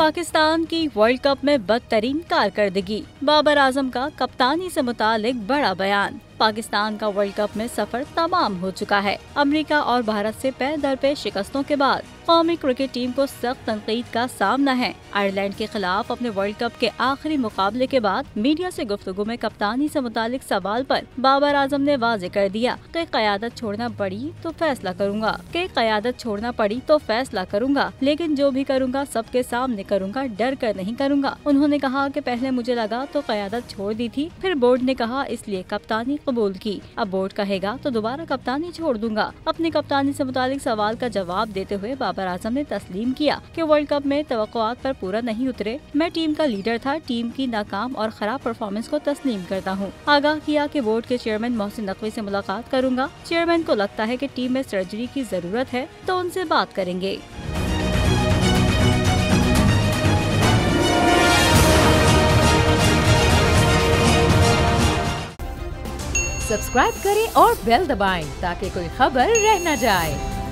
पाकिस्तान की world cup में बदतरीन कारकर्दगी, बाबर आजम का कप्तानी से मुतालिक बड़ा बयान। पाकिस्तान का वर्ल्ड कप में सफर तमाम हो चुका है। अमेरिका और भारत से पैर दर पे शिकस्तों के बाद कौमी क्रिकेट टीम को सख्त तनकीद का सामना है। आयरलैंड के खिलाफ अपने वर्ल्ड कप के आखिरी मुकाबले के बाद मीडिया से गुफ्तगू में कप्तानी से मुतालिक सवाल पर बाबर आजम ने वाज़ेह कर दिया कि क़यादत छोड़ना पड़ी तो फैसला करूंगा, लेकिन जो भी करूंगा सबके सामने करूंगा, डर कर नहीं करूंगा। उन्होंने कहा कि पहले मुझे लगा तो क़यादत छोड़ दी थी, फिर बोर्ड ने कहा इसलिए कप्तानी कबूल की। अब बोर्ड कहेगा तो दोबारा कप्तानी छोड़ दूंगा। अपनी कप्तानी से मुतालिक सवाल का जवाब देते हुए बाबर आजम ने तस्लीम किया कि वर्ल्ड कप में तवक्कुआत पर पूरा नहीं उतरे। मैं टीम का लीडर था, टीम की नाकाम और खराब परफॉर्मेंस को तस्लीम करता हूँ। आगाह किया कि बोर्ड के चेयरमैन मोहसिन नकवी से मुलाकात करूंगा। चेयरमैन को लगता है कि टीम में सर्जरी की जरूरत है तो उनसे बात करेंगे। सब्सक्राइब करें और बेल दबाएं ताकि कोई खबर रह न जाए।